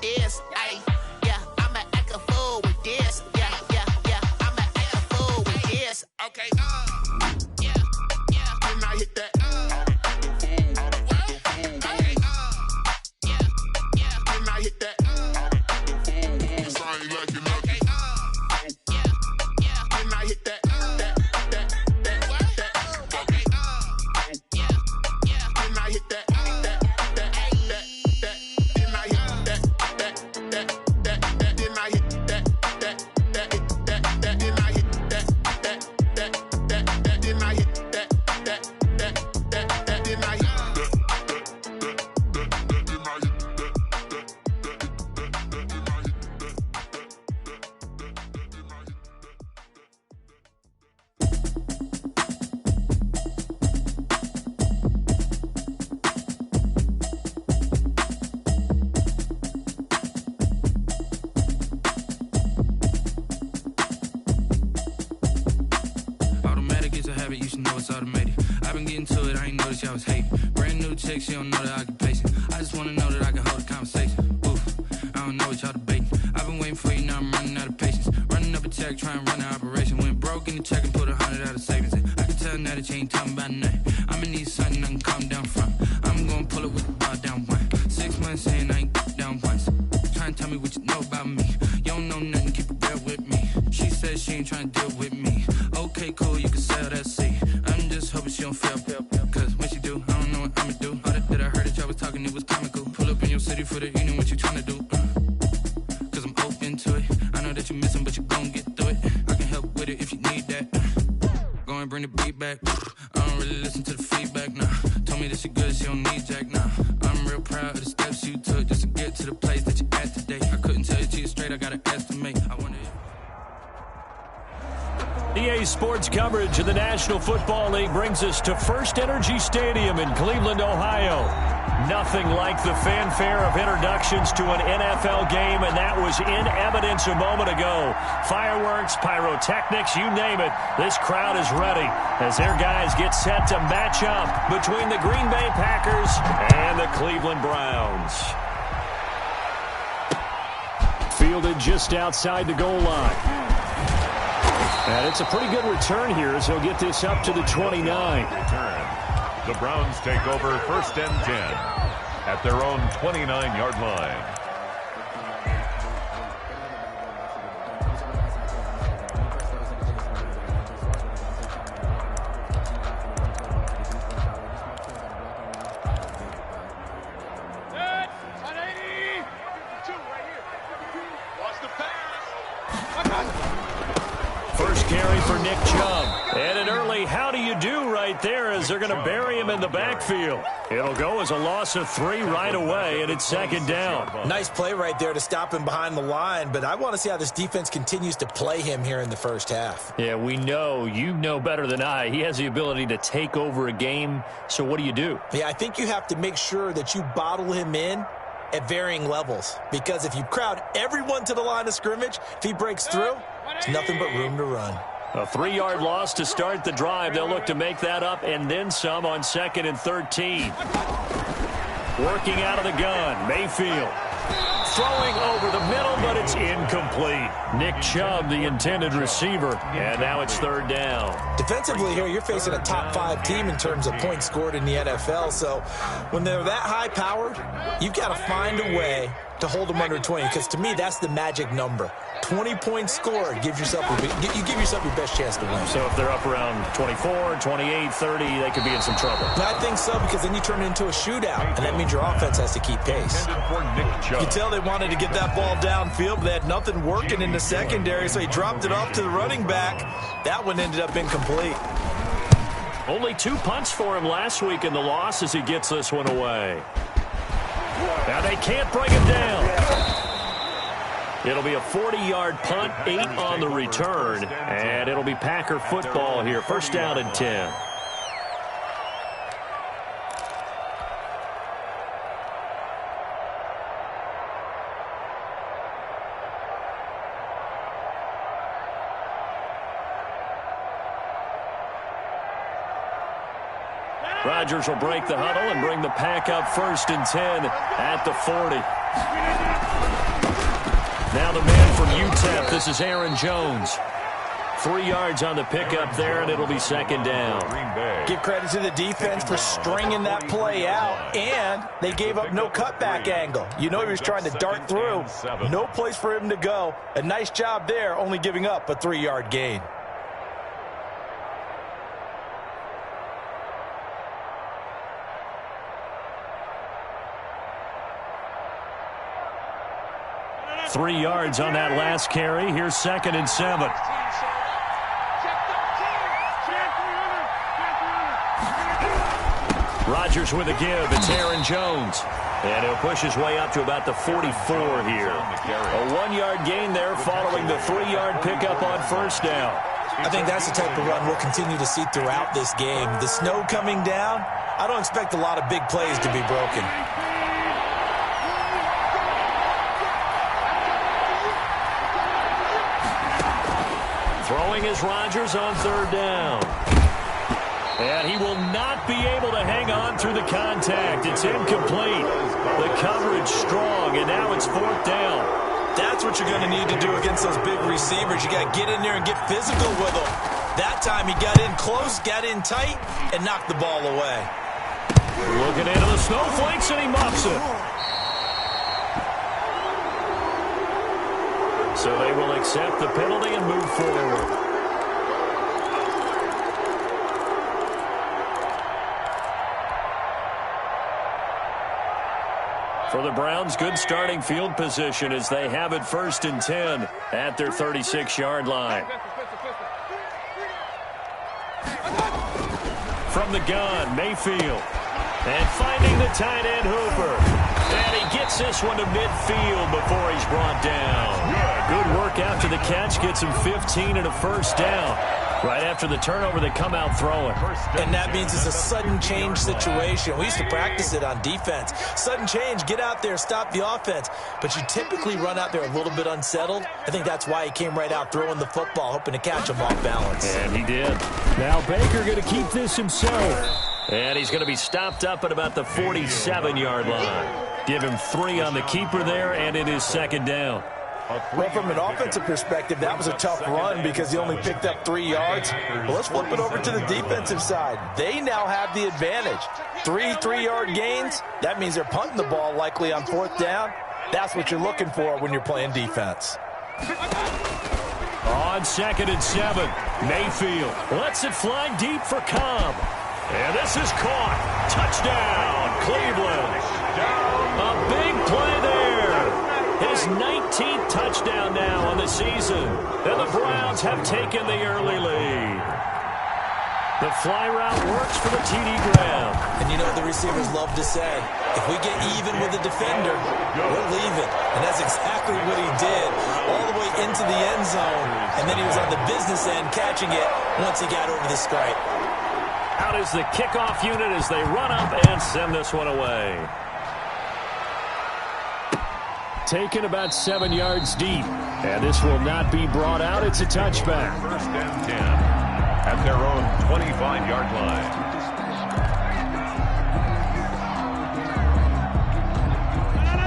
this. Ay, yeah, I'ma act a fool with this. Yeah, yeah, yeah, I'ma act a fool with this. Okay, yeah, yeah. Then I hit that. Okay, yeah, yeah. Then I hit that. You should know it's automated. I've been getting to it, I ain't noticed y'all was hating. Brand new chick, she don't know the occupation. I just wanna know that I can hold a conversation. Oof, I don't know what y'all debating. I've been waiting for you, now I'm running out of patience. Running up a check, trying to run an operation. Went broke in the check and put 100 out of savings in. I can tell now that you ain't talking about nothing. I'ma need something I can calm down from. I'm gonna pull it with the bar down one. 6 months saying I ain't down once. Trying to tell me what you know about me. You don't know nothing, keep it real with me. She says she ain't trying to deal with me. Okay, cool, you can sell that seat. I'm just hoping she don't fail. Cause when she do, I don't know what I'ma do. All that I heard that y'all was talking, it was comical. Pull up in your city for the evening, what you tryna do? Cause I'm open to it. I know that you missing, but you gon' get through it. I can help with it if you need that. Go and bring the beat back. I don't really listen to the feedback, nah. Told me that she good, she don't need jack, nah. I'm real proud of the steps you took just to get to the place that you at today. I couldn't tell you to you straight, I gotta estimate. I wonder if EA Sports coverage of the National Football League brings us to First Energy Stadium in Cleveland, Ohio. Nothing like the fanfare of introductions to an NFL game, and that was in evidence a moment ago. Fireworks, pyrotechnics, you name it. This crowd is ready as their guys get set to match up between the Green Bay Packers and the Cleveland Browns. Fielded just outside the goal line. And it's a pretty good return here as he'll get this up to the 29. The Browns take over 1st and 10 at their own 29-yard line. First carry for Nick Chubb. And an early how do you do right there as they're going to bury him in the backfield. It'll go as a loss of 3 right away, and it's 2nd down. Nice play right there to stop him behind the line, but I want to see how this defense continues to play him here in the first half. Yeah, we know. You know better than I. He has the ability to take over a game, so what do you do? Yeah, I think you have to make sure that you bottle him in at varying levels, because if you crowd everyone to the line of scrimmage, if he breaks through, it's nothing but room to run. A 3-yard loss to start the drive. They'll look to make that up and then some on 2nd and 13. Working out of the gun, Mayfield. Throwing over the middle, but it's incomplete. Nick Chubb, the intended receiver, and now it's 3rd down. Defensively here, you're facing a top-5 team in terms of points scored in the NFL, so when they're that high-powered, you've got to find a way to hold them under 20, because to me, that's the magic number. 20 points scored, you give yourself your best chance to win. So if they're up around 24, 28, 30, they could be in some trouble. I think so, because then you turn it into a shootout, and that means your offense has to keep pace. You can tell they wanted to get that ball downfield, but they had nothing working in the secondary, so he dropped it off to the running back. That one ended up incomplete. Only 2 punts for him last week in the loss as he gets this one away. Now they can't bring him down. It'll be a 40-yard punt, 8 on the return, and it'll be Packer football here. 1st down and 10. Rodgers will break the huddle and bring the Pack up 1st and 10 at the 40. Now the man from UTEP, this is Aaron Jones. 3 yards on the pickup there, and it'll be 2nd down. Give credit to the defense for stringing that play out, and they gave up no cutback angle. You know he was trying to dart through. No place for him to go. A nice job there, only giving up a 3-yard gain. Three yards on that last carry. Here's 2nd and 7. Rodgers with a give. It's Aaron Jones. And he'll push his way up to about the 44 here. A 1-yard gain there following the 3-yard pickup on 1st down. I think that's the type of run we'll continue to see throughout this game. The snow coming down, I don't expect a lot of big plays to be broken. Throwing is Rodgers on 3rd down. And he will not be able to hang on through the contact. It's incomplete. The coverage strong, and now it's 4th down. That's what you're going to need to do against those big receivers. You got to get in there and get physical with them. That time he got in close, got in tight, and knocked the ball away. Looking into the snowflakes, and he muffs it. So they will accept the penalty and move forward. For the Browns, good starting field position as they have it 1st and 10 at their 36-yard line. From the gun, Mayfield. And finding the tight end, Hooper. And he gets this one to midfield before he's brought down. Good work after the catch. Gets him 15 and a 1st down. Right after the turnover, they come out throwing. And that means it's a sudden change situation. We used to practice it on defense. Sudden change, get out there, stop the offense. But you typically run out there a little bit unsettled. I think that's why he came right out throwing the football, hoping to catch him off balance. And he did. Now Baker going to keep this himself. And he's going to be stopped up at about the 47-yard line. Give him 3 on the keeper there, and it is 2nd down. Well, from an offensive perspective, that was a tough run because he only picked up 3 yards. Well, let's flip it over to the defensive side. They now have the advantage. 3-3-yard gains, that means they're punting the ball likely on 4th down. That's what you're looking for when you're playing defense. On 2nd and 7, Mayfield lets it fly deep for Cobb. And this is caught. Touchdown, Cleveland. A big play there. His 19th touchdown now on the season. And the Browns have taken the early lead. The fly route works for the TD Graham. And you know what the receivers love to say? If we get even with the defender, we're leaving. And that's exactly what he did. All the way into the end zone. And then he was on the business end catching it once he got over the stripe. Out is the kickoff unit as they run up and send this one away. Taken about 7 yards deep. And this will not be brought out. It's a touchback. 1st and 10 at their own 25-yard line.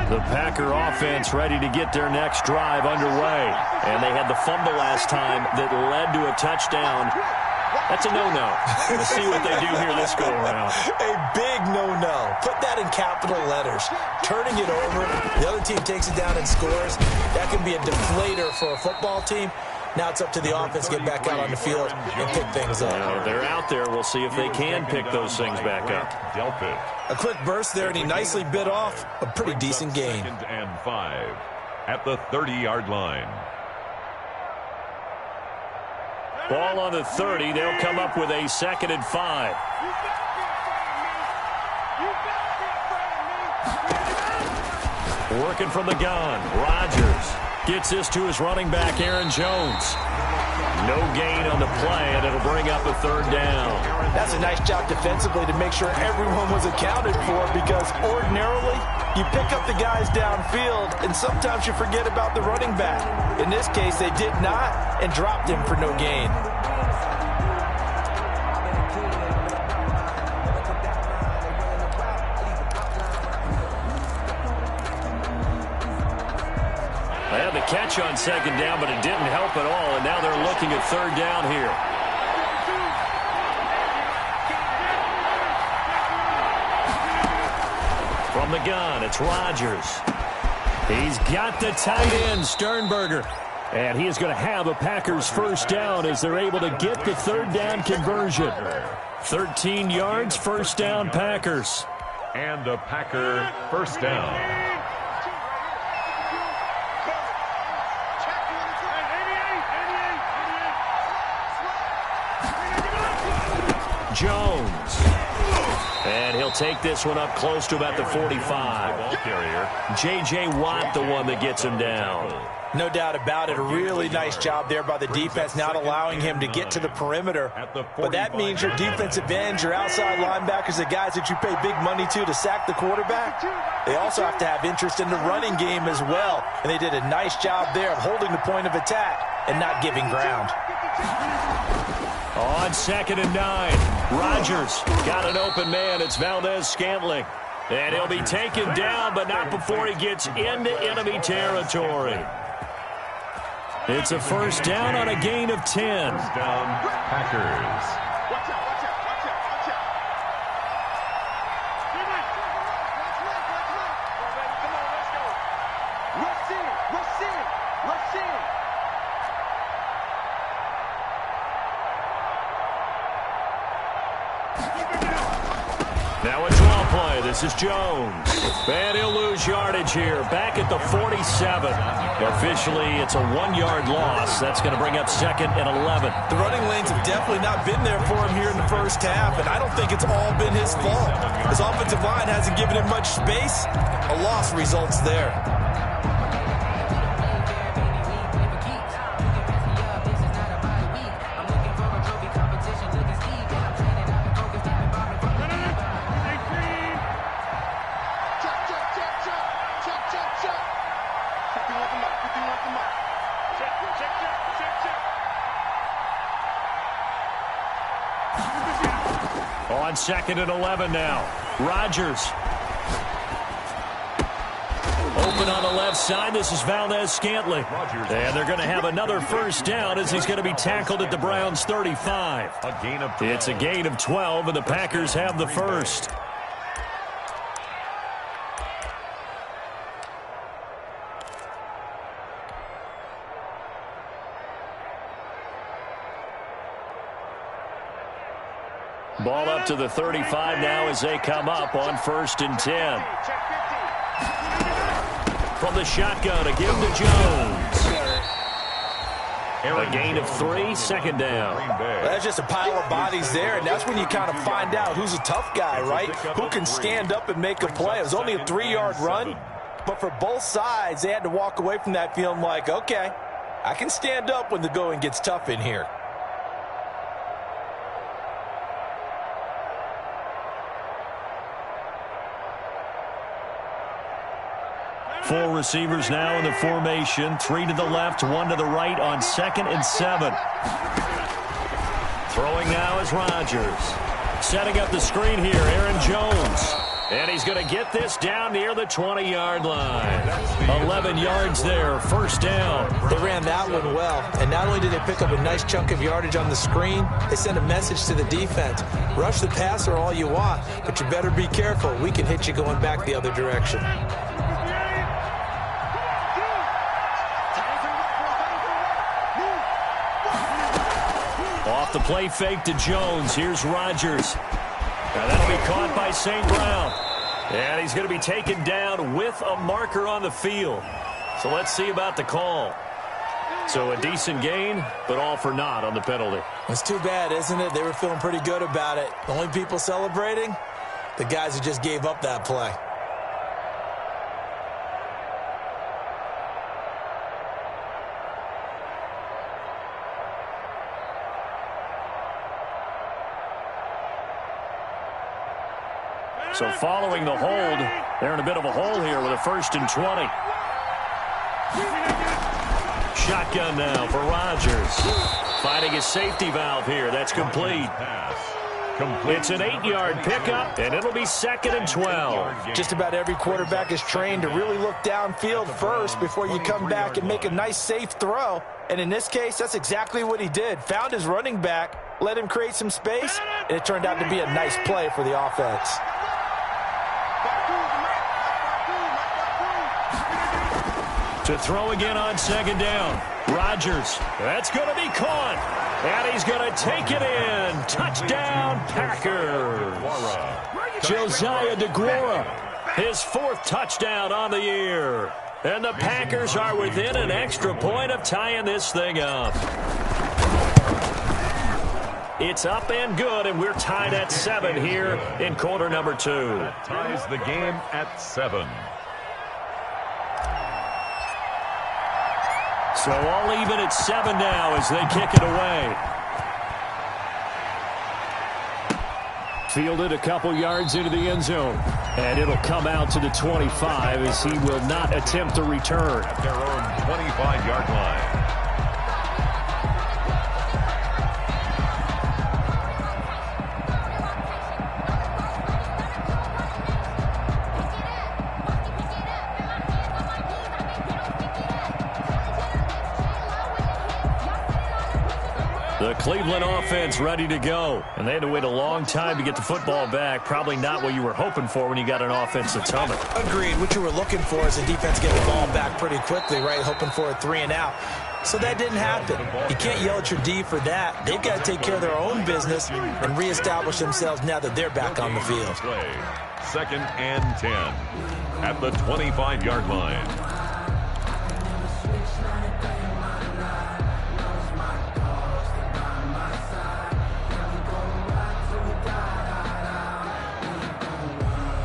The Packer offense ready to get their next drive underway. And they had the fumble last time that led to a touchdown. That's a no-no. Let's see what they do here this go-around. A big no-no. Put that in capital letters. Turning it over, the other team takes it down and scores. That can be a deflator for a football team. Now it's up to the offense to get back out on the field and pick things up. Well, they're out there. We'll see if they can pick those things back up. A quick burst there, and he nicely bit off a pretty decent gain. 2nd and 5 at the 30-yard line. Ball on the 30. They'll come up with a 2nd and 5. Working from the gun. Rodgers gets this to his running back, Aaron Jones. No gain on the play, and it'll bring up a 3rd down. That's a nice job defensively to make sure everyone was accounted for, because ordinarily you pick up the guys downfield, and sometimes you forget about the running back. In this case, they did not and dropped him for no gain. catch on second down, but it didn't help at all, and now they're looking at third down here. From the gun, it's Rodgers. He's got the tight end, Sternberger. And he is going to have a Packers first down as they're able to get the third down conversion. 13 yards, first down, Packers. And a Packer first down. Jones. And he'll take this one up close to about the 45. Ball carrier. J.J. Watt, the one that gets him down. No doubt about it. A really nice job there by the defense, not allowing him to get to the perimeter. But that means your defensive ends, your outside linebackers, the guys that you pay big money to sack the quarterback, they also have to have interest in the running game as well. And they did a nice job there of holding the point of attack and not giving ground. On 2nd and 9, Rodgers got an open man. It's Valdez-Scantling. And he'll be taken down, but not before he gets into enemy territory. It's a first down on a gain of 10. First down, Packers. Now a draw play. This is Jones. And he'll lose yardage here. Back at the 47. Officially, it's a 1-yard loss. That's going to bring up 2nd and 11. The running lanes have definitely not been there for him here in the first half, and I don't think it's all been his fault. His offensive line hasn't given him much space. A loss results there. On 2nd and 11 now. Rodgers. Open on the left side. This is Valdez-Scantling. And they're going to have another first down as he's going to be tackled at the Browns' 35. It's a gain of 12, and the Packers have the first. Ball up to the 35 now as they come up on 1st and 10. From the shotgun, a give to Jones. A gain of 3, second down. That's just a pile of bodies there, and that's when you kind of find out who's a tough guy, right? Who can stand up and make a play. It was only a 3-yard run, but for both sides, they had to walk away from that feeling like, okay, I can stand up when the going gets tough in here. Four receivers now in the formation. 3 to the left, 1 to the right on 2nd and 7. Throwing now is Rodgers. Setting up the screen here, Aaron Jones. And he's going to get this down near the 20-yard line. 11 yards there, first down. They ran that one well, and not only did they pick up a nice chunk of yardage on the screen, they sent a message to the defense. Rush the passer all you want, but you better be careful. We can hit you going back the other direction. Off the play fake to Jones. Here's Rodgers. Now that'll be caught by St. Brown. And he's going to be taken down with a marker on the field. So let's see about the call. So a decent gain, but all for naught on the penalty. It's too bad, isn't it? They were feeling pretty good about it. The only people celebrating, the guys who just gave up that play. So following the hold, they're in a bit of a hole here with a 1st and 20. Shotgun now for Rodgers. Finding his safety valve here. That's complete. Complete. It's an 8-yard pickup, and it'll be 2nd and 12. Just about every quarterback is trained to really look downfield first before you come back and make a nice, safe throw. And in this case, that's exactly what he did. Found his running back, let him create some space, and it turned out to be a nice play for the offense. To throw again on 2nd down. Rodgers. That's going to be caught. And he's going to take it in. Touchdown, Packers. Josiah DeGuara, his 4th touchdown on the year. And the Packers are within an extra point of tying this thing up. It's up and good, and we're tied at 7 here in quarter number 2. That ties the game at 7. So all even at 7 now as they kick it away. Fielded a couple yards into the end zone. And it'll come out to the 25 as he will not attempt to return. At their own 25-yard line. The Cleveland offense ready to go. And they had to wait a long time to get the football back. Probably not what you were hoping for when you got an offense that's humming. Agreed. What you were looking for is the defense get the ball back pretty quickly, right? Hoping for a 3 and out. So that didn't happen. You can't yell at your D for that. They've got to take care of their own business and reestablish themselves now that they're back on the field. 2nd and 10 at the 25-yard line.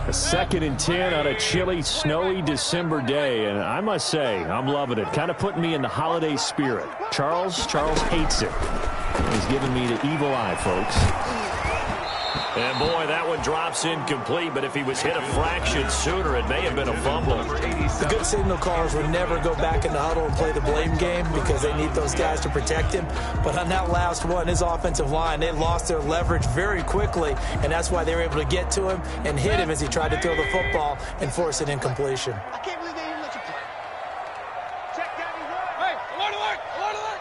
A 2nd and 10 on a chilly, snowy December day, and I must say, I'm loving it. Kind of putting me in the holiday spirit. Charles hates it. He's giving me the evil eye, folks. And boy, that one drops incomplete, but if he was hit a fraction sooner, it may have been a fumble. The good signal callers would never go back in the huddle and play the blame game because they need those guys to protect him. But on that last one, his offensive line, they lost their leverage very quickly, and that's why they were able to get to him and hit him as he tried to throw the football and force an incompletion. I can't believe they even let you play. Check down your work. Hey, alert.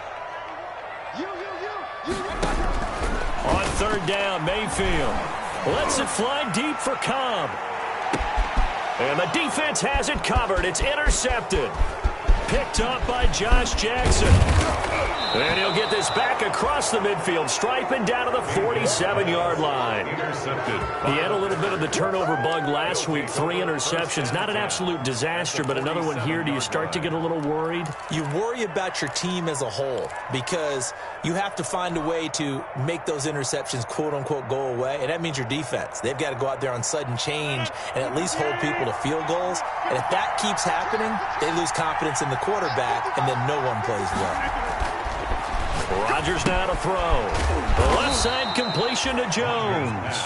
You. On 3rd down, Mayfield lets it fly deep for Cobb. And the defense has it covered. It's intercepted. Picked up by Josh Jackson. And he'll get this back across the midfield stripe and down to the 47-yard line. Intercepted. He had a little bit of the turnover bug last week. 3 interceptions. Not an absolute disaster, but another one here. Do you start to get a little worried? You worry about your team as a whole because you have to find a way to make those interceptions, quote-unquote, go away, and that means your defense. They've got to go out there on sudden change and at least hold people to field goals, and if that keeps happening, they lose confidence in the quarterback, and then no one plays well. Rodgers now to throw. The left side completion to Jones.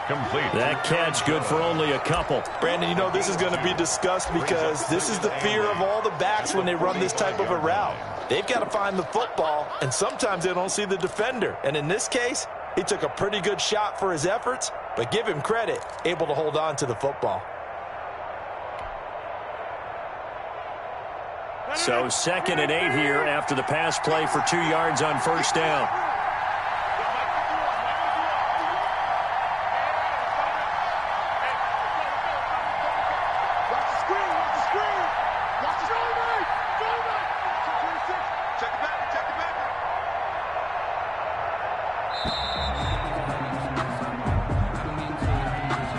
Complete. That catch good for only a couple. Brandon, you know this is going to be discussed because this is the fear of all the backs when they run this type of a route. They've got to find the football, and sometimes they don't see the defender. And in this case, he took a pretty good shot for his efforts, but give him credit, able to hold on to the football. So 2nd and 8 here after the pass play for 2 yards on 1st down.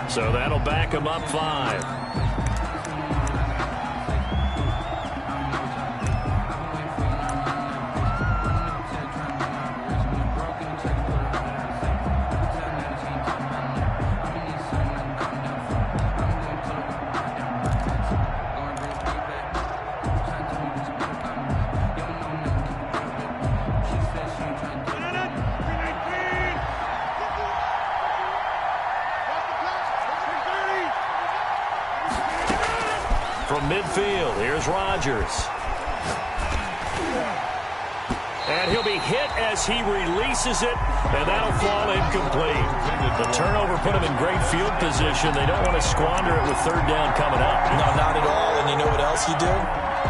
So that'll back him up 5. From midfield, here's Rodgers. And he'll be hit as he releases it, and that'll fall incomplete. The turnover put him in great field position. They don't want to squander it with third down coming up. No, not at all. And you know what else you do?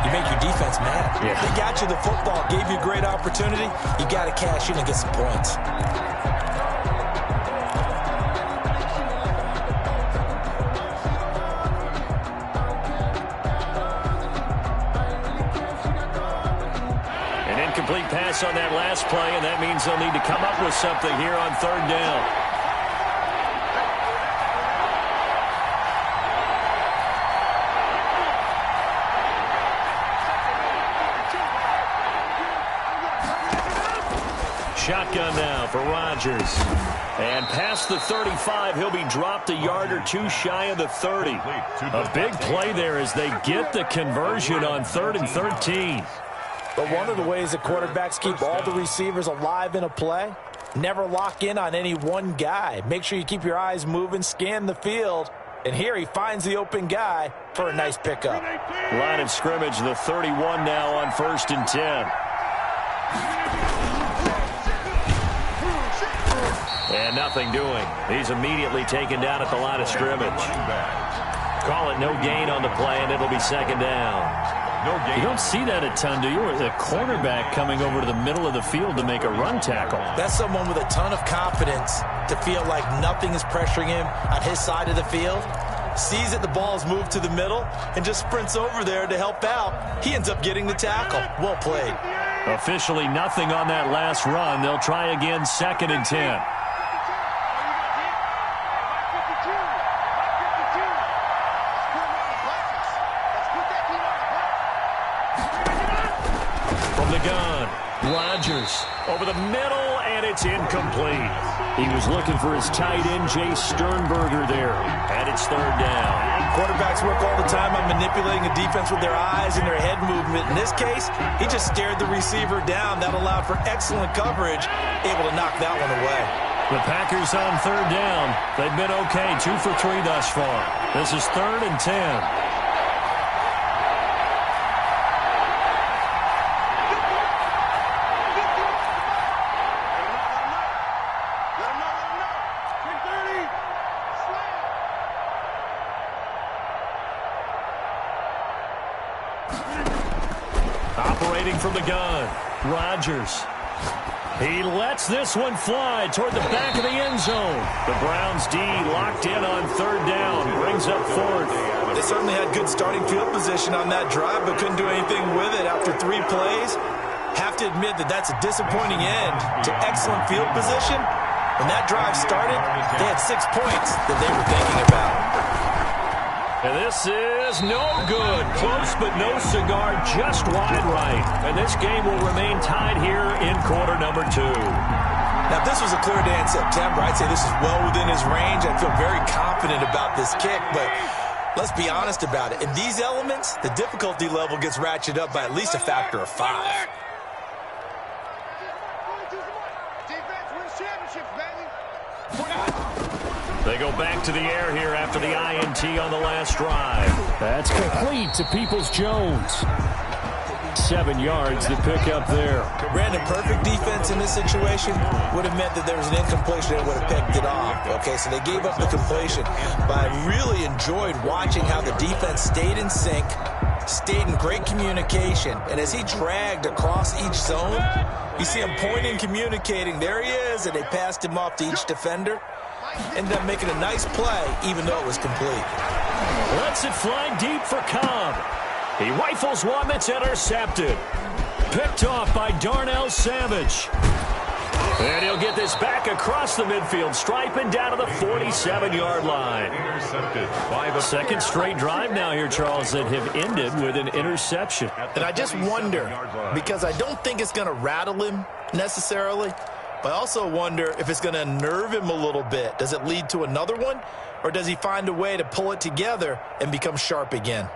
You make your defense mad. Yeah. They got you the football, gave you a great opportunity. You got to cash in and get some points. Complete pass on that last play, and that means they'll need to come up with something here on third down. Shotgun now for Rodgers. And past the 35, he'll be dropped a yard or two shy of the 30. A big play there as they get the conversion on 3rd and 13. But one of the ways that quarterbacks keep all the receivers alive in a play, never lock in on any one guy. Make sure you keep your eyes moving, scan the field. And here he finds the open guy for a nice pickup. Line of scrimmage, the 31 now on 1st and 10. And nothing doing. He's immediately taken down at the line of scrimmage. Call it no gain on the play, and it'll be 2nd down. You don't see that a ton, do you? Or the cornerback coming over to the middle of the field to make a run tackle. That's someone with a ton of confidence to feel like nothing is pressuring him on his side of the field. Sees that the ball is moved to the middle and just sprints over there to help out. He ends up getting the tackle. Well played. Officially nothing on that last run. They'll try again 2nd and 10. Rodgers over the middle, and it's incomplete. He was looking for his tight end, Jay Sternberger there, and it's 3rd down. Quarterbacks work all the time on manipulating a defense with their eyes and their head movement. In this case, he just stared the receiver down. That allowed for excellent coverage, able to knock that one away. The Packers on 3rd down. They've been okay, 2 for 3 thus far. This is 3rd and 10. Operating from the gun, Rodgers. He lets this one fly toward the back of the end zone. The Browns D locked in on 3rd down, brings up 4th. They certainly had good starting field position on that drive, but couldn't do anything with it after 3 plays. Have to admit that that's a disappointing end to excellent field position. When that drive started, they had 6 points that they were thinking about. And this is no good. Close but no cigar, just wide right. And this game will remain tied here in quarter number 2. Now, if this was a clear day in September, I'd say this is well within his range. I feel very confident about this kick, but let's be honest about it. In these elements, the difficulty level gets ratcheted up by at least a factor of 5. Defense wins championships, baby. They go back to the air here after the INT on the last drive. That's complete to Peoples-Jones. 7 yards to pick up there. Brandon, perfect defense in this situation would have meant that there was an incompletion and would have picked it off. Okay, so they gave up the completion. But I really enjoyed watching how the defense stayed in sync, stayed in great communication. And as he dragged across each zone, you see him pointing, communicating. There he is, and they passed him off to each defender. Ended up making a nice play, even though it was complete. Lets it fly deep for Cobb. He rifles one that's intercepted. Picked off by Darnell Savage. And he'll get this back across the midfield stripe and down to the 47-yard line. Intercepted by the 2nd straight drive now here, Charles, that have ended with an interception. And I just wonder, because I don't think it's going to rattle him necessarily, but I also wonder if it's going to unnerve him a little bit. Does it lead to another one, or does he find a way to pull it together and become sharp again?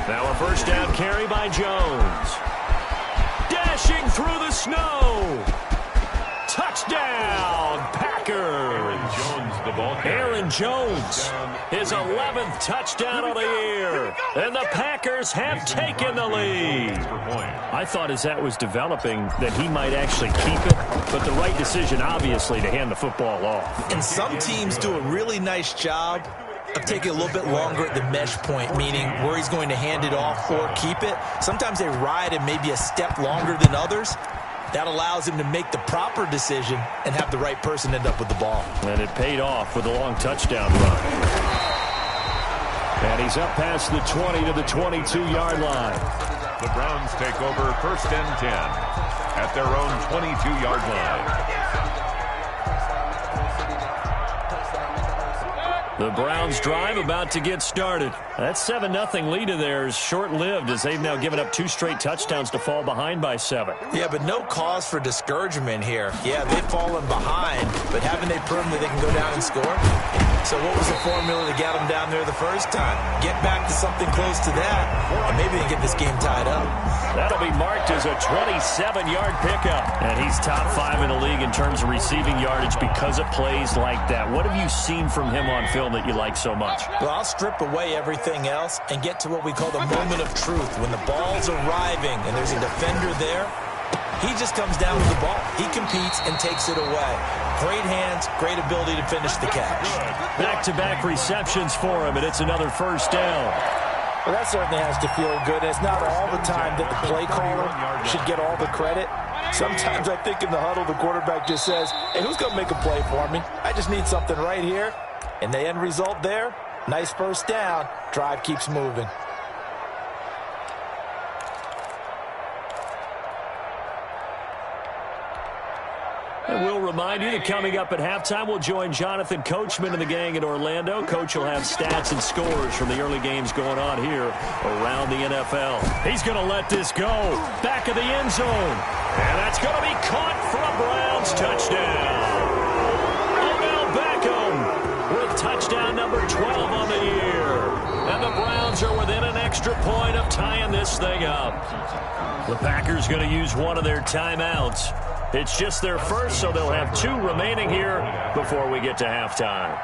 Now a 1st down carry by Jones. Down dashing through the snow. Touchdown, Packers. Aaron Jones, his 11th touchdown of the year. And the Packers have taken the lead. I thought as that was developing that he might actually keep it, but the right decision, obviously, to hand the football off. And some teams do a really nice job of taking a little bit longer at the mesh point, meaning where he's going to hand it off or keep it. Sometimes they ride him maybe a step longer than others. That allows him to make the proper decision and have the right person end up with the ball. And it paid off with a long touchdown run. And he's up past the 20 to the 22-yard line. The Browns take over 1st and 10 at their own 22-yard line. The Browns drive about to get started. That 7-0 lead of theirs short-lived as they've now given up 2 straight touchdowns to fall behind by 7. Yeah, but no cause for discouragement here. Yeah, they've fallen behind, but haven't they proven that they can go down and score? So what was the formula to get them down there the first time? Get back to something close to that, and maybe they get this game tied up. That'll be marked as a 27-yard pickup. And he's top 5 in the league in terms of receiving yardage because of plays like that. What have you seen from him on film that you like so much? Well, I'll strip away everything else and get to what we call the moment of truth. When the ball's arriving and there's a defender there, he just comes down with the ball. He competes and takes it away. Great hands, great ability to finish the catch. Back-to-back receptions for him, and it's another first down. Well, that certainly has to feel good. It's not all the time that the play caller should get all the credit. Sometimes I think in the huddle, the quarterback just says, hey, who's going to make a play for me? I just need something right here. And the end result there, nice first down. Drive keeps moving. And we'll remind you that coming up at halftime, we'll join Jonathan Coachman and the gang in Orlando. Coach will have stats and scores from the early games going on here around the NFL. He's going to let this go. Back of the end zone. And that's going to be caught for a Browns touchdown. Odell Beckham with touchdown number 12 on the year. And the Browns are within an extra point of tying this thing up. The Packers going to use one of their timeouts. It's just their first, so they'll have 2 remaining here before we get to halftime.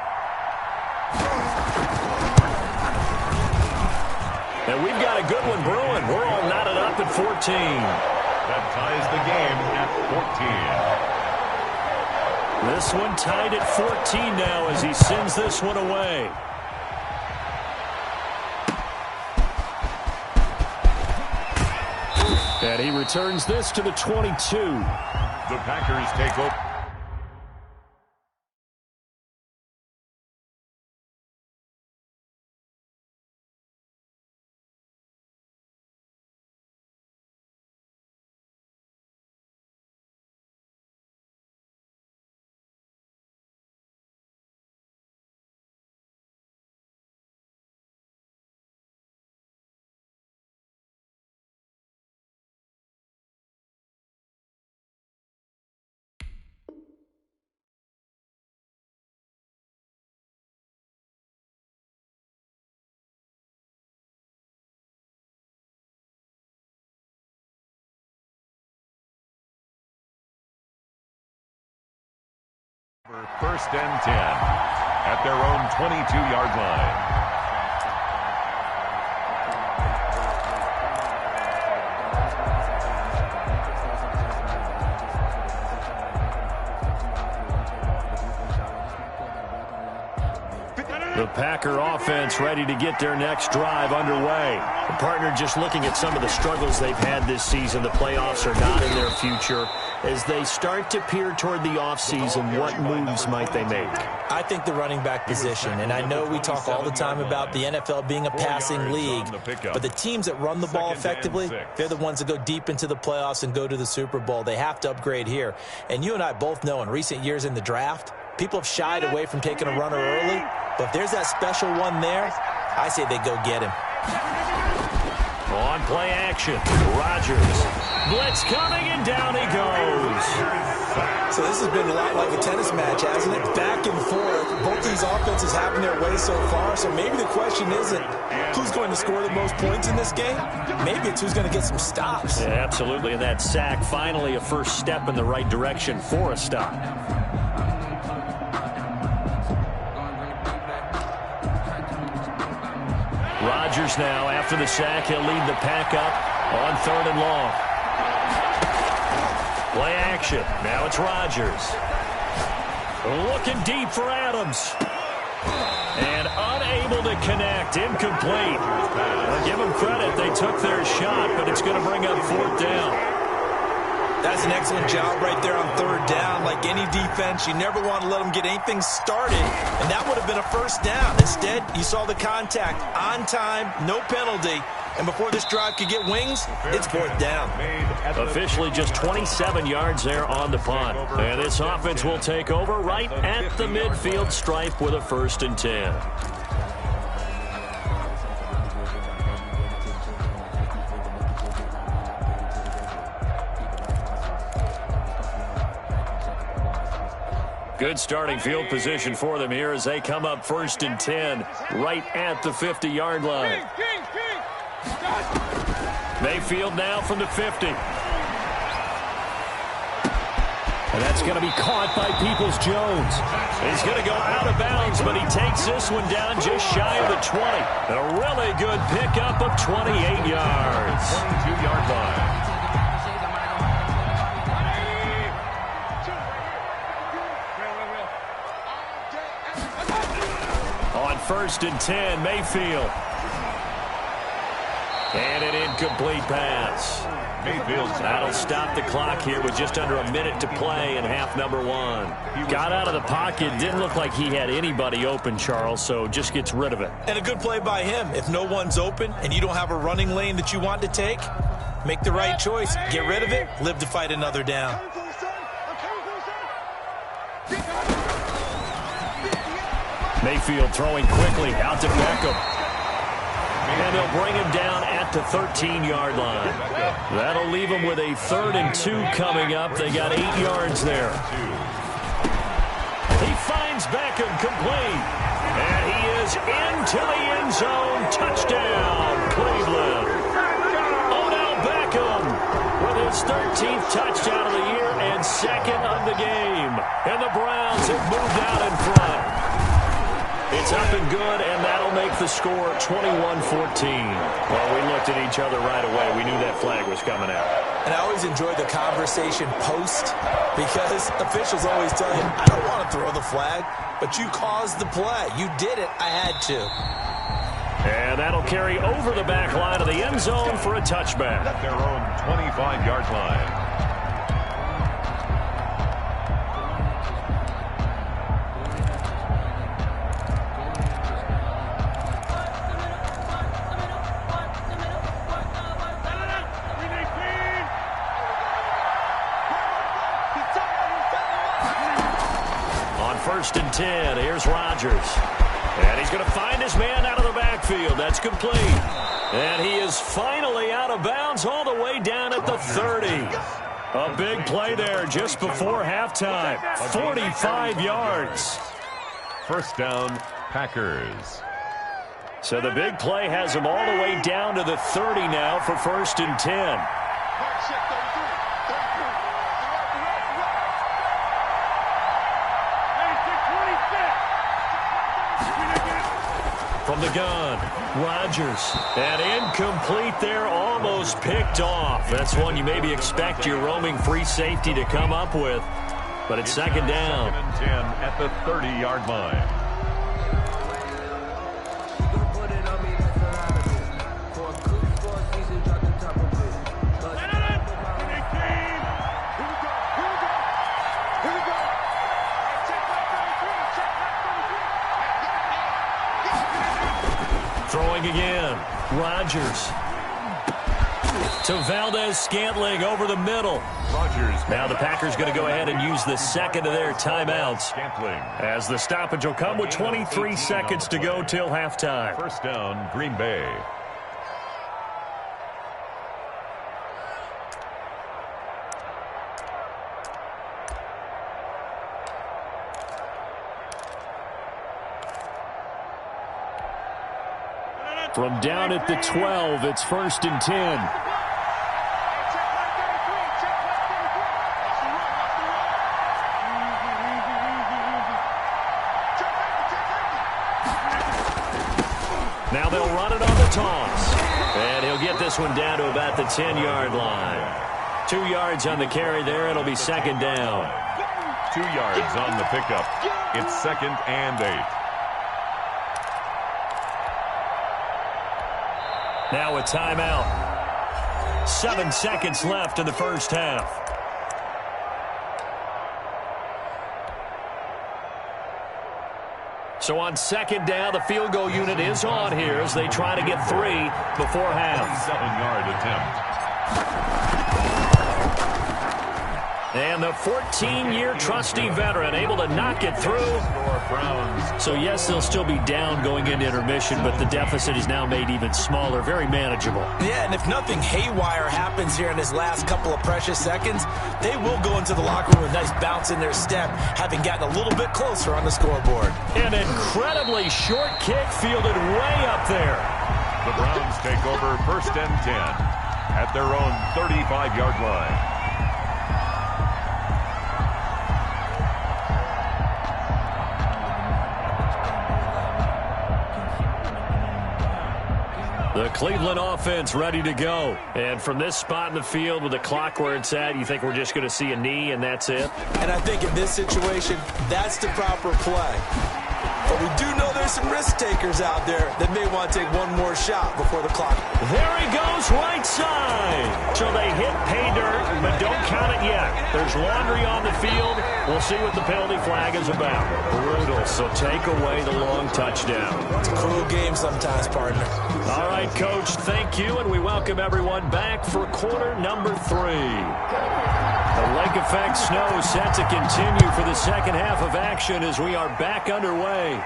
And we've got a good one brewing. We're all knotted up at 14. That ties the game at 14. This one tied at 14 now as he sends this one away. And he returns this to the 22. The Packers take over. First and 10 at their own 22-yard line. The Packer offense ready to get their next drive underway. The partner just looking at some of the struggles they've had this season. The playoffs are not in their future. As they start to peer toward the offseason, what moves might they make? I think the running back position, and I know we talk all the time about the NFL being a passing league, but the teams that run the ball effectively, they're the ones that go deep into the playoffs and go to the Super Bowl. They have to upgrade here. And you and I both know in recent years in the draft, people have shied away from taking a runner early, but if there's that special one there, I say they go get him. On Play action. Rodgers. Blitz coming, and down he goes. So this has been a lot like a tennis match, hasn't it? Back and forth. Both these offenses having their way so far. So maybe the question isn't who's going to score the most points in this game. Maybe it's who's going to get some stops. Yeah, absolutely. And that sack, finally a first step in the right direction for a stop. Rodgers now, after the sack, he'll lead the pack up on 3rd and long. Play action. Now it's Rodgers. Looking deep for Adams. And unable to connect. Incomplete. Well, give them credit. They took their shot, but it's going to bring up 4th down. That's an excellent job right there on 3rd down. Like any defense, you never want to let them get anything started, and that would have been a first down. Instead, you saw the contact on time, no penalty, and before this drive could get wings, it's 4th down. Officially just 27 yards there on the punt. And this offense will take over right at the midfield stripe with a 1st and 10. Good starting field position for them here as they come up 1st and 10 right at the 50-yard line. Mayfield now from the 50. And that's going to be caught by Peoples-Jones. He's going to go out of bounds, but he takes this one down just shy of the 20. A really good pickup of 28 yards. 22-yard line. On 1st and 10, Mayfield. And an incomplete pass. That'll stop the clock here with just under a minute to play in half number 1. Got out of the pocket. Didn't look like he had anybody open, Charles, so just gets rid of it. And a good play by him. If no one's open and you don't have a running lane that you want to take, make the right choice. Get rid of it. Live to fight another down. Mayfield throwing quickly out to Beckham. And they'll bring him down at the 13-yard line. That'll leave him with a 3rd and 2 coming up. They got 8 yards there. He finds Beckham complete. And he is into the end zone. Touchdown, Cleveland. Odell Beckham with his 13th touchdown of the year and 2nd of the game. And the Browns have moved out in front. It's up and good, and that'll make the score 21-14. Well, we looked at each other right away. We knew that flag was coming out. And I always enjoy the conversation post because officials always tell you, I don't want to throw the flag, but you caused the play. You did it. I had to. And that'll carry over the back line of the end zone for a touchback. At their own 25-yard line. On 1st and 10, here's Rodgers. And he's going to find his man out of the backfield. That's complete. And he is finally out of bounds all the way down at the 30. A big play there just before halftime. 45 yards. 1st down, Packers. So the big play has him all the way down to the 30 now for 1st and 10. From the gun, Rodgers. And incomplete there, almost picked off. That's one you maybe expect your roaming free safety to come up with. But it's 2nd down. 2nd and 10 at the 30-yard line. Throwing again, Rodgers. To Valdez-Scantling over the middle. Rodgers. Now the Packers going to go ahead and use the 2nd of their timeouts. Scantling. As the stoppage will come with 23 seconds to go till halftime. 1st down, Green Bay. From down at the 12, it's 1st and 10. Now they'll run it on the toss. And he'll get this one down to about the 10-yard line. 2 yards on the carry there. It'll be 2nd down. 2 yards on the pickup. It's 2nd and 8. Now a timeout. 7 seconds left in the first half. So on 2nd down, the field goal unit is on here as they try to get 3 before half. 7-yard attempt. And the 14-year trusty veteran able to knock it through. So, yes, they'll still be down going into intermission, but the deficit is now made even smaller, very manageable. Yeah, and if nothing haywire happens here in his last couple of precious seconds, they will go into the locker room with a nice bounce in their step, having gotten a little bit closer on the scoreboard. An incredibly short kick fielded way up there. The Browns take over 1st and 10 at their own 35-yard line. The Cleveland offense ready to go. And from this spot in the field with the clock where it's at, you think we're just going to see a knee and that's it? And I think in this situation, that's the proper play. But we do know there's some risk takers out there that may want to take one more shot before the clock. There he goes, right side. So they hit pay dirt, but don't count it yet. There's laundry on the field. We'll see what the penalty flag is about. Brutal, so take away the long touchdown. It's a cruel game sometimes, partner. All right, Coach, thank you, and we welcome everyone back for quarter number 3. The lake effect snow set to continue for the second half of action as we are back underway.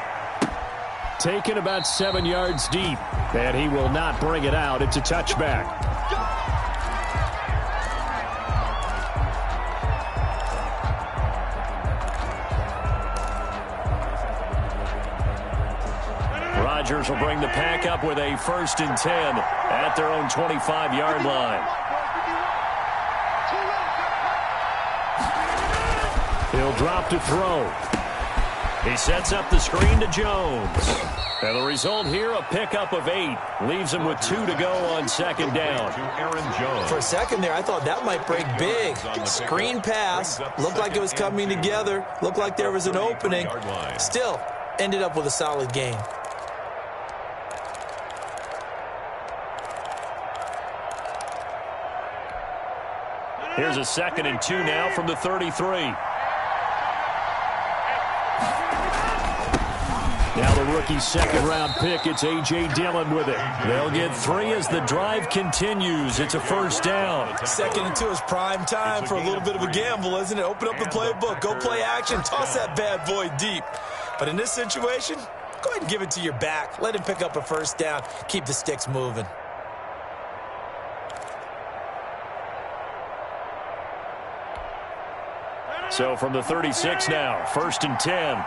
Taken about 7 yards deep, and he will not bring it out. It's a touchback. Rodgers will bring the pack up with a 1st and 10 at their own 25-yard line. He'll drop to throw. He sets up the screen to Jones. And the result here, a pickup of 8. Leaves him with 2 to go on 2nd down. For a second there, I thought that might break big. Screen pass. Looked like it was coming together. Looked like there was an opening. Still, ended up with a solid gain. Here's a 2nd and 2 now from the 33. Now the rookie 2nd-round pick, it's A.J. Dillon with it. They'll get 3 as the drive continues. It's a 1st down. 2nd and 2 is prime time for a little bit of a gamble, isn't it? Open up the playbook, go play action, toss that bad boy deep. But in this situation, go ahead and give it to your back. Let him pick up a 1st down, keep the sticks moving. So from the 36 now, 1st and 10.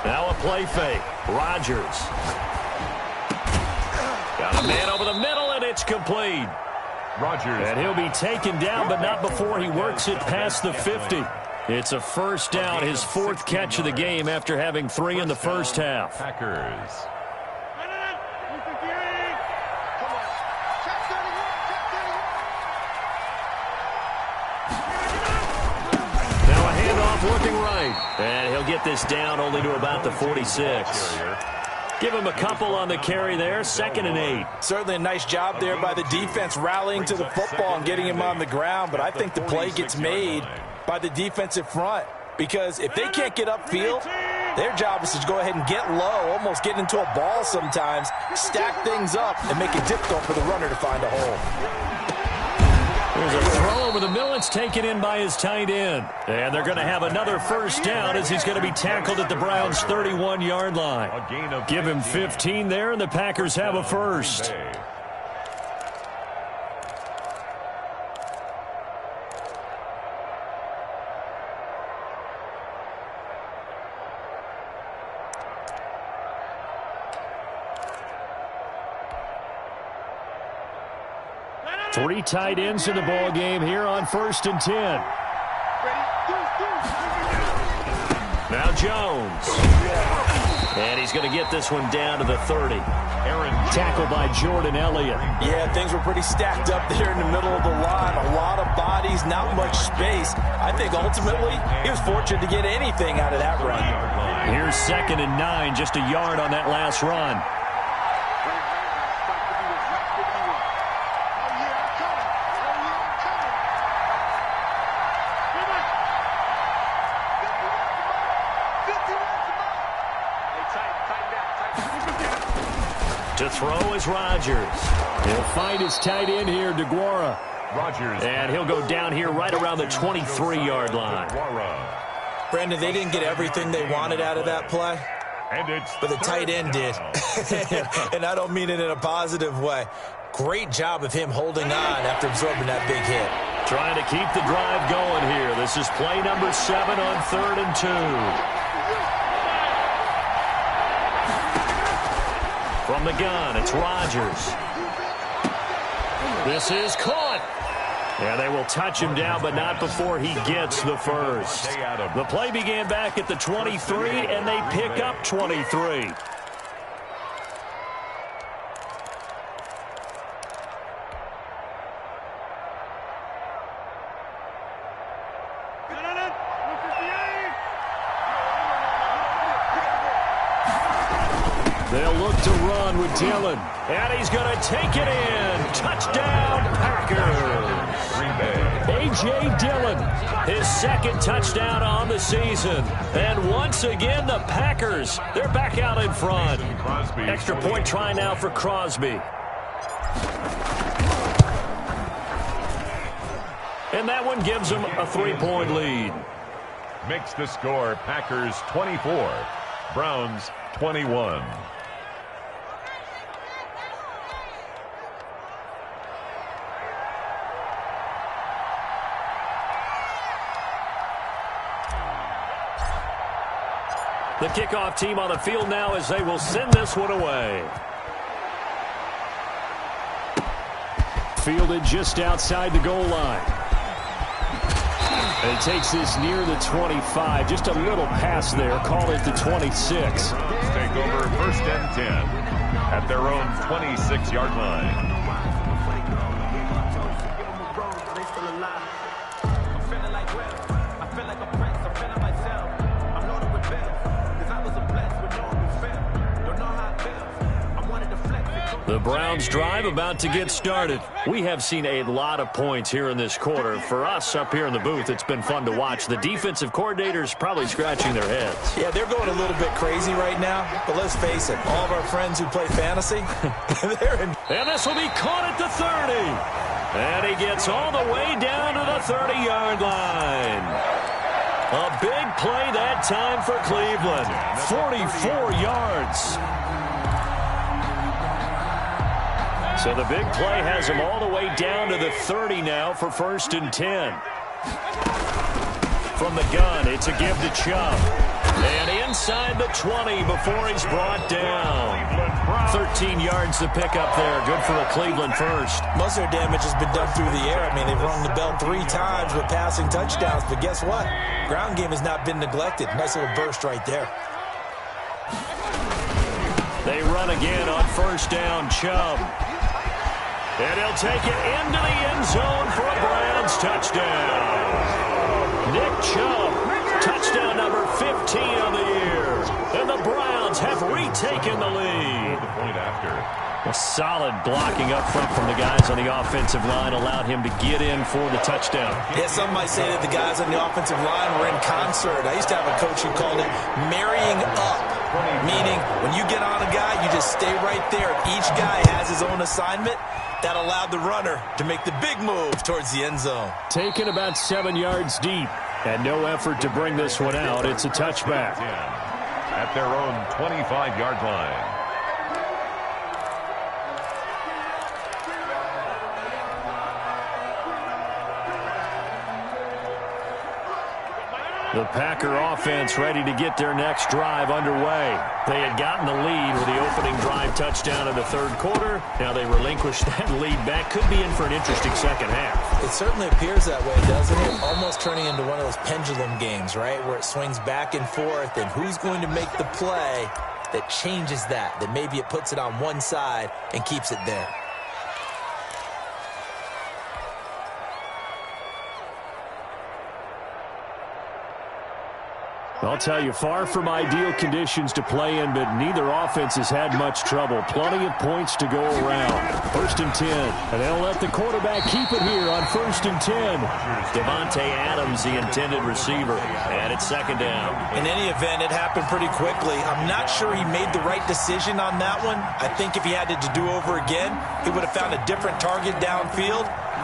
Now a play fake. Rodgers. Got a man over the middle, and it's complete. Rodgers. And he'll be taken down, but not before he works it past the 50. It's a 1st down, his 4th catch of the game after having 3 in the first half. Packers. Looking right. And he'll get this down only to about the 46. Give him a couple on the carry there. 2nd and 8. Certainly a nice job there by the defense rallying to the football and getting him on the ground. But I think the play gets made by the defensive front. Because if they can't get upfield, their job is to go ahead and get low, almost get into a ball sometimes, stack things up, and make it difficult for the runner to find a hole. There's a throw over the middle. It's taken in by his tight end. And they're going to have another 1st down as he's going to be tackled at the Browns' 31-yard line. Give him 15 there, and the Packers have a 1st. Three tight ends in the ball game here on 1st and 10. Now Jones. And he's going to get this one down to the 30. Tackled by Jordan Elliott. Yeah, things were pretty stacked up there in the middle of the line. A lot of bodies, not much space. I think ultimately he was fortunate to get anything out of that run. Here's 2nd and 9, just a yard on that last run. To throw is Rodgers. He'll find his tight end here, DeGuara. Rodgers. And he'll go down here right around the 23-yard line. Brandon, they didn't get everything they wanted out of that play, but the tight end did. And I don't mean it in a positive way. Great job of him holding on after absorbing that big hit. Trying to keep the drive going here. This is play number 7 on 3rd and 2. From the gun, it's Rodgers. This is caught. And they will touch him down, but not before he gets the first. The play began back at the 23, and they pick up 23. They'll look to run with Dillon. And he's going to take it in. Touchdown, Packers. A.J. Dillon, his 2nd touchdown on the season. And once again, the Packers, they're back out in front. Extra point try now for Crosby. And that one gives them a 3-point lead. Makes the score Packers 24, Browns 21. The kickoff team on the field now as they will send this one away. Fielded just outside the goal line. And it takes this near the 25. Just a little pass there. Call it the 26. Take over 1st and 10 at their own 26-yard line. The Browns drive about to get started. We have seen a lot of points here in this quarter. For us up here in the booth, it's been fun to watch. The defensive coordinators probably scratching their heads. Yeah, they're going a little bit crazy right now. But let's face it, all of our friends who play fantasy, they're in. And this will be caught at the 30. And he gets all the way down to the 30-yard line. A big play that time for Cleveland. 44 yards. So the big play has him all the way down to the 30 now for 1st and 10. From the gun, it's a give to Chubb. And inside the 20 before he's brought down. 13 yards to pick up there. Good for a Cleveland first. Most of their damage has been done through the air. I mean, they've rung the bell 3 times with passing touchdowns. But guess what? Ground game has not been neglected. Nice little burst right there. They run again on 1st down, Chubb. And he'll take it into the end zone for a Browns touchdown. Nick Chubb, touchdown number 15 of the year. And the Browns have retaken the lead. A solid blocking up front from the guys on the offensive line allowed him to get in for the touchdown. Yeah, some might say that the guys on the offensive line were in concert. I used to have a coach who called it marrying up, meaning when you get on a guy, you just stay right there. Each guy has his own assignment. That allowed the runner to make the big move towards the end zone. Taken about 7 yards deep, and no effort to bring this one out. It's a touchback. At their own 25-yard line. The Packer offense ready to get their next drive underway. They had gotten the lead with the opening drive touchdown in the third quarter. Now they relinquish that lead back. Could be in for an interesting second half. It certainly appears that way, doesn't it? Almost turning into one of those pendulum games, right, where it swings back and forth, and who's going to make the play that changes that maybe it puts it on one side and keeps it there. I'll tell you, far from ideal conditions to play in, but neither offense has had much trouble. Plenty of points to go around. 1st and 10. And they'll let the quarterback keep it here on 1st and 10. Devontae Adams, the intended receiver. And it's 2nd down. In any event, it happened pretty quickly. I'm not sure he made the right decision on that one. I think if he had it to do over again, he would have found a different target downfield.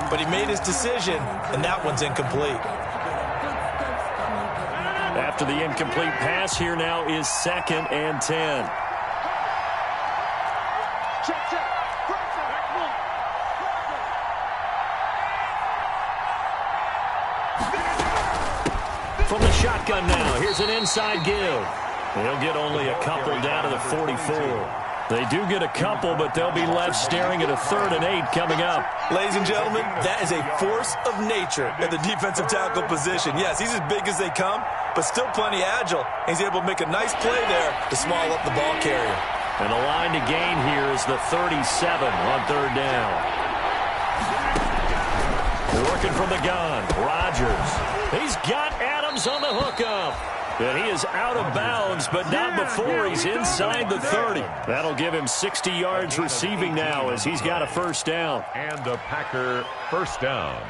But he made his decision, and that one's incomplete. After the incomplete pass, here now is 2nd and 10. From the shotgun now, here's an inside give. They'll get only a couple down to the 44. They do get a couple, but they'll be left staring at a 3rd and 8 coming up. Ladies and gentlemen, that is a force of nature at the defensive tackle position. Yes, he's as big as they come, but still plenty agile. He's able to make a nice play there to small up the ball carrier. And the line to gain here is the 37 on 3rd down. Working from the gun, Rodgers. He's got Adams on the hookup. And he is out of bounds, but not before he's inside the 30. That'll give him 60 yards receiving now as he's got a 1st down. And a Packer 1st down.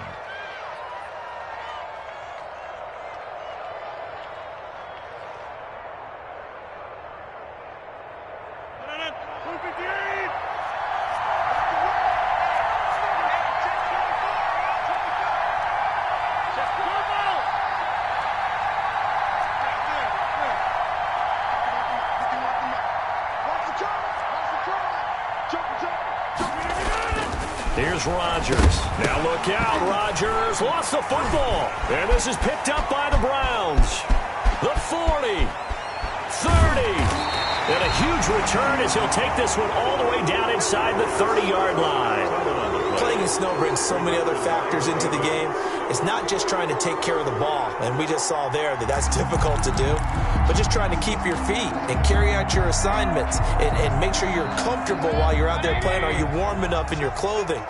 Here's Rodgers. Now look out, Rodgers lost the football. And this is picked up by the Browns. The 40, 30. And a huge return as he'll take this one all the way down inside the 30-yard line. Playing in snow brings so many other factors into the game. It's not just trying to take care of the ball, and we just saw there that that's difficult to do, but just trying to keep your feet and carry out your assignments and make sure you're comfortable while you're out there playing. Are you warm enough in your clothing?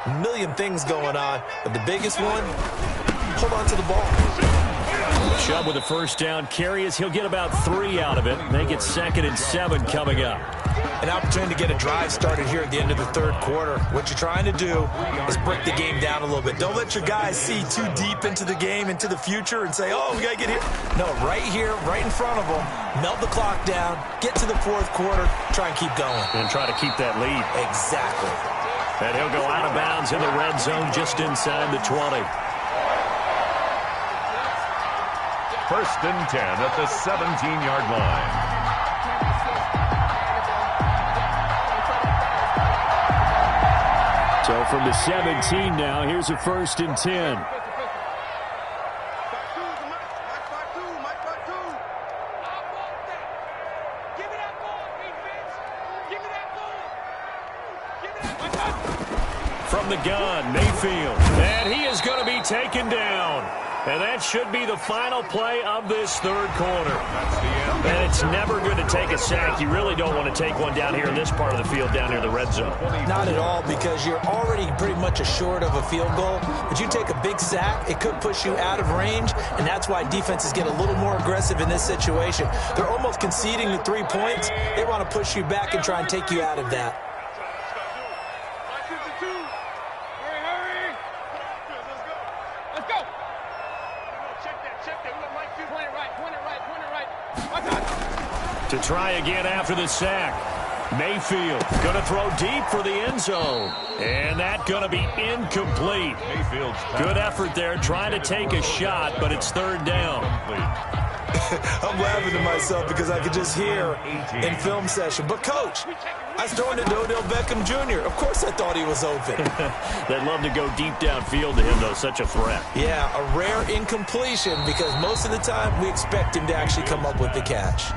A million things going on, but the biggest one, hold on to the ball. Chubb with a 1st down carry as he'll get about 3 out of it. Make it 2nd and 7 coming up. An opportunity to get a drive started here at the end of the 3rd quarter. What you're trying to do is break the game down a little bit. Don't let your guys see too deep into the game, into the future, and say, oh, we got to get here. No, right here, right in front of them, melt the clock down, get to the 4th quarter, try and keep going. And try to keep that lead. Exactly. And he'll go out of bounds in the red zone just inside the 20. 1st and 10 at the 17-yard line. So from the 17 now, here's a 1st and 10. From the gun, Mayfield. And he is going to be taken down. And that should be the final play of this 3rd quarter. And it's never good to take a sack. You really don't want to take one down here in this part of the field, down near the red zone. Not at all, because you're already pretty much assured of a field goal. But you take a big sack, it could push you out of range, and that's why defenses get a little more aggressive in this situation. They're almost conceding the 3 points. They want to push you back and try and take you out of that. To try again after the sack. Mayfield going to throw deep for the end zone. And that going to be incomplete. Mayfield's good effort there trying to take a shot, but it's 3rd down. I'm laughing to myself because I could just hear in film session. But, Coach, I was throwing to Odell Beckham Jr. Of course I thought he was open. They'd love to go deep downfield to him, though. Such a threat. Yeah, a rare incompletion because most of the time we expect him to actually come up with the catch.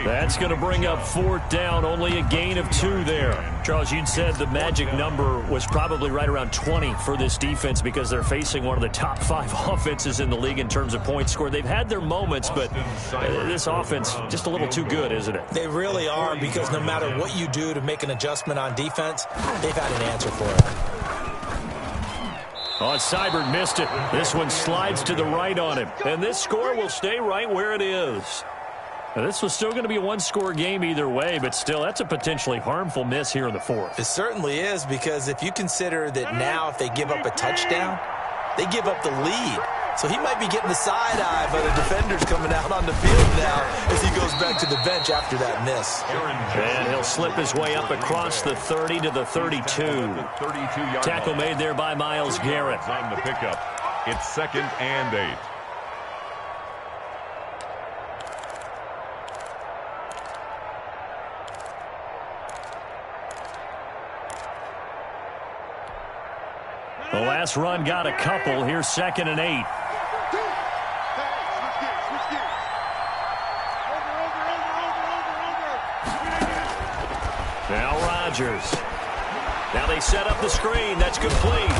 That's going to bring up 4th down. Only a gain of 2 there. Charles, you'd said the magic number was probably right around 20 for this defense because they're facing one of the top 5 offenses in the league in terms of points scored. They've had their moments, but this offense just a little too good, isn't it? They really are because no matter what you do to make an adjustment on defense, they've had an answer for it. Oh, Seibert missed it. This one slides to the right on him. And this score will stay right where it is. Now, this was still going to be a one-score game either way, but still, that's a potentially harmful miss here in the 4th. It certainly is because if you consider that now if they give up a touchdown, they give up the lead. So he might be getting the side eye, but the defender's coming out on the field now as he goes back to the bench after that miss. And he'll slip his way up across the 30 to the 32. Tackle made there by Myles Garrett. On the pickup. It's 2nd and 8. The last run got a couple. Here's 2nd and 8. Now Rodgers. Now they set up the screen. That's complete.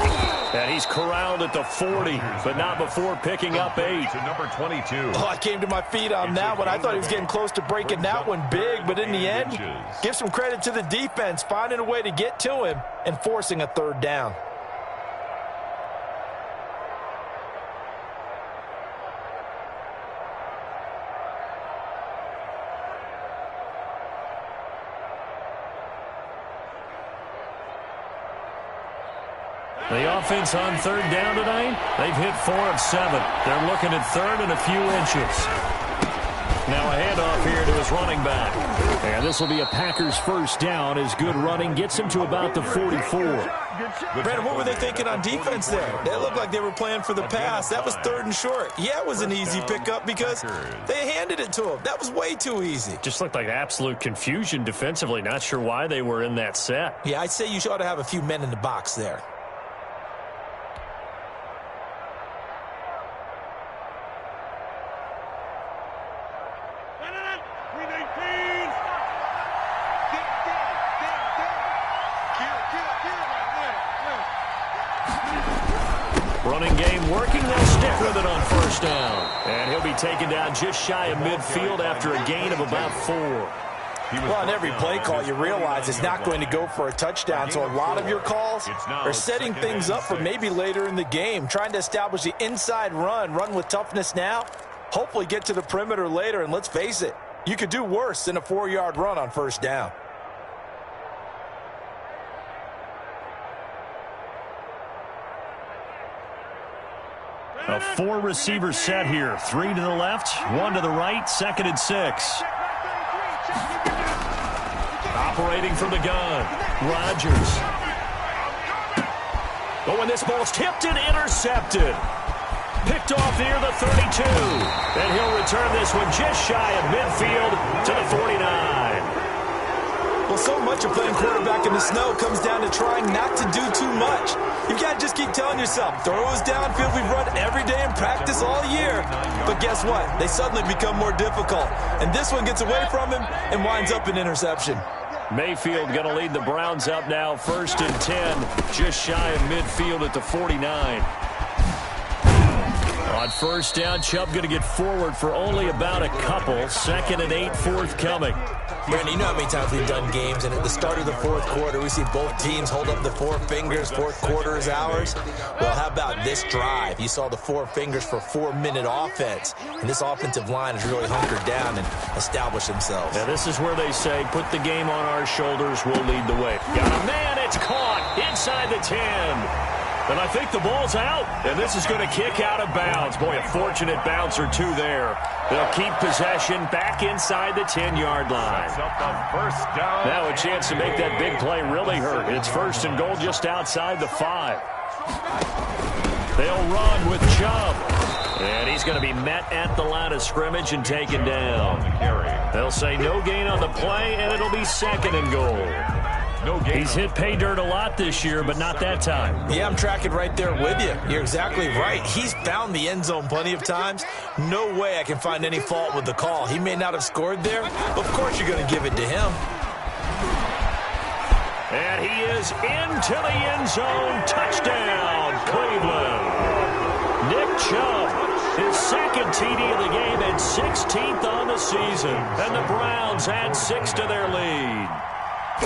And he's corralled at the 40, but not before picking up 8. To number 22. Oh, I came to my feet on that one. I thought he was getting close to breaking that one big, but in the end, give some credit to the defense, finding a way to get to him and forcing a 3rd down. The offense on 3rd down tonight, they've hit 4 of 7. They're looking at 3rd and a few inches. Now a handoff here to his running back. And this will be a Packers 1st down as good running gets him to about the 44. Brandon, what were they thinking on defense there? They looked like they were playing for the pass. That was 3rd and short. Yeah, it was an easy pickup because they handed it to him. That was way too easy. Just looked like absolute confusion defensively. Not sure why they were in that set. Yeah, I'd say you ought to have a few men in the box there. Running game working. They'll stick with it on 1st down. And he'll be taken down just shy of midfield after a gain of about 4. Well, on every play call, you realize it's not going to go for a touchdown. So a lot of your calls are setting things up for maybe later in the game, trying to establish the inside run with toughness now, hopefully get to the perimeter later. And let's face it, you could do worse than a 4-yard run on 1st down. A 4-receiver set here. 3 to the left, 1 to the right, 2nd and 6. Operating from the gun, Rodgers. But when this ball's tipped and intercepted. Picked off near the 32. And he'll return this one just shy of midfield to the 49. Well, so much of playing quarterback in the snow comes down to trying not to do too much. You've got to just keep telling yourself, throws downfield we've run every day in practice all year. But guess what? They suddenly become more difficult. And this one gets away from him and winds up an interception. Mayfield going to lead the Browns up now, 1st and 10, just shy of midfield at the 49. On 1st down, Chubb going to get forward for only about a couple. 2nd and 8 forthcoming. Brandon, you know how many times we've done games, and at the start of the 4th quarter, we see both teams hold up the 4 fingers, 4th quarter is ours. Well, how about this drive? You saw the 4 fingers for 4-minute offense, and this offensive line has really hunkered down and established themselves. Now, this is where they say, put the game on our shoulders, we'll lead the way. Got a man, it's caught inside the 10. And I think the ball's out, and this is going to kick out of bounds. Boy, a fortunate bounce or 2 there. They'll keep possession back inside the 10-yard line. Now a chance to make that big play really hurt. It's 1st and goal just outside the 5. They'll run with Chubb. And he's going to be met at the line of scrimmage and taken down. They'll say no gain on the play, and it'll be 2nd and goal. He's hit pay dirt a lot this year, but not that time. Yeah, I'm tracking right there with you. You're exactly right. He's found the end zone plenty of times. No way I can find any fault with the call. He may not have scored there, but of course you're going to give it to him. And he is into the end zone. Touchdown, Cleveland. Nick Chubb, his 2nd TD of the game and 16th on the season. And the Browns add 6 to their lead.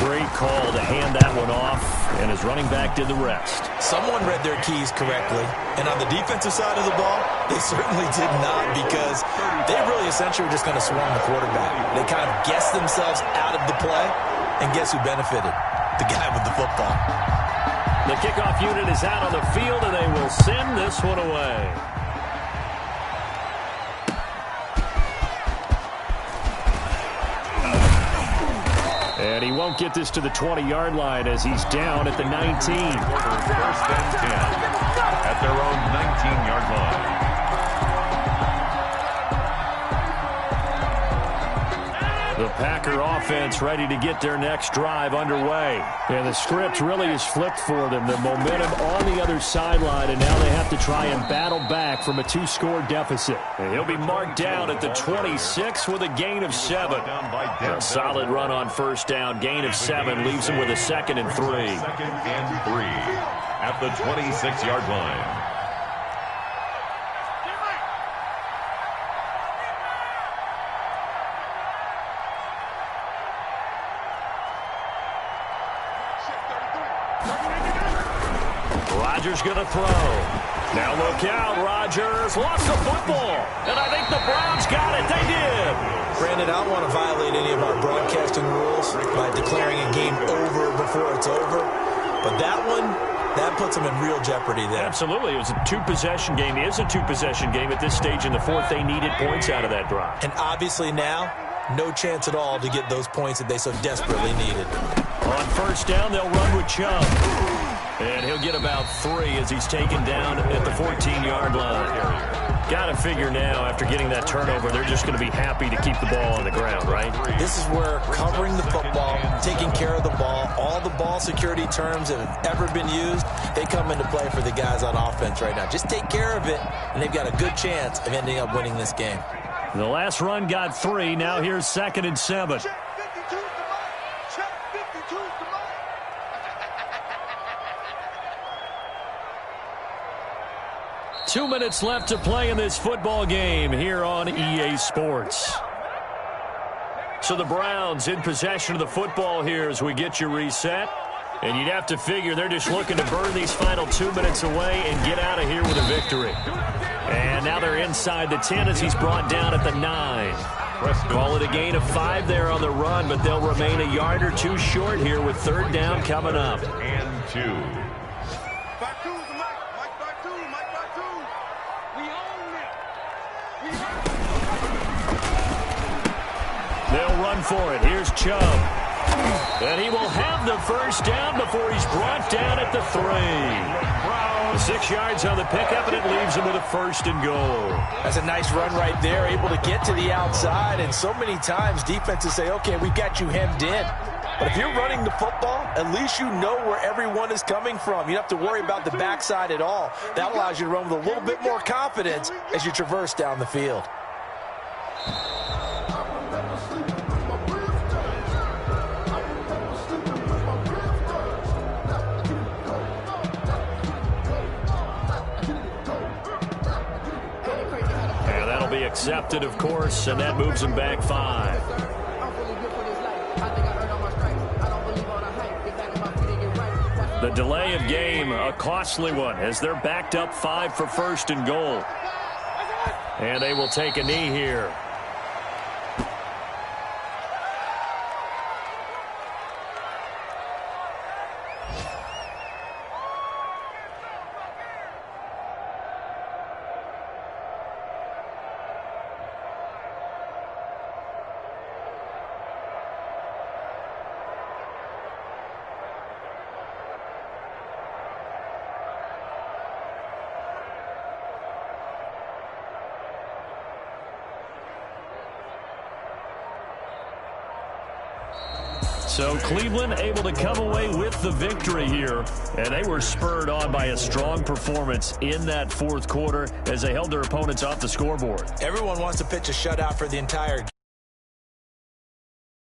Great call to hand that one off, and his running back did the rest. Someone read their keys correctly, and on the defensive side of the ball, they certainly did not, because they really essentially were just going to swarm the quarterback. They kind of guessed themselves out of the play, and guess who benefited? The guy with the football. The kickoff unit is out on the field, and they will send this one away. And he won't get this to the 20-yard line as he's down at the 19. 1st and 10 at their own 19-yard line. The Packer offense ready to get their next drive underway. And the script really is flipped for them. The momentum on the other sideline, and now they have to try and battle back from a 2-score deficit. And he'll be marked down at the 26 with a gain of 7. A solid run on 1st down. Gain of 7 leaves him with a 2nd and 3. 2nd and 3 at the 26-yard line. Rodgers going to throw. Now look out, Rodgers lost the football. And I think the Browns got it. They did. Brandon, I don't want to violate any of our broadcasting rules by declaring a game over before it's over. But that one, that puts them in real jeopardy there. Absolutely. It was a 2-possession game. It is a 2-possession game at this stage in the 4th. They needed points out of that drive. And obviously now, no chance at all to get those points that they so desperately needed. On 1st down, they'll run with Chubb. And he'll get about 3 as he's taken down at the 14-yard line. Got to figure now, after getting that turnover, they're just going to be happy to keep the ball on the ground, right? This is where covering the football, taking care of the ball, all the ball security terms that have ever been used, they come into play for the guys on offense right now. Just take care of it, and they've got a good chance of ending up winning this game. The last run got 3. Now here's 2nd and 7. 2 minutes left to play in this football game here on EA Sports. So the Browns in possession of the football here as we get you reset. And you'd have to figure they're just looking to burn these final 2 minutes away and get out of here with a victory. And now they're inside the 10 as he's brought down at the 9. Call it a gain of 5 there on the run, but they'll remain a yard or 2 short here with 3rd down coming up. And 2. They'll run for it. Here's Chubb. And he will have the 1st down before he's brought down at the 3. 6 yards on the pickup, and it leaves him with a 1st and goal. That's a nice run right there, able to get to the outside. And so many times defenses say, okay, we've got you hemmed in. But if you're running the football, at least you know where everyone is coming from. You don't have to worry about the backside at all. That allows you to run with a little bit more confidence as you traverse down the field. Accepted, of course, and that moves him back 5. The delay of game, a costly one, as they're backed up 5 for 1st and goal. And they will take a knee here. So Cleveland able to come away with the victory here, and they were spurred on by a strong performance in that fourth quarter as they held their opponents off the scoreboard. Everyone wants to pitch a shutout for the entire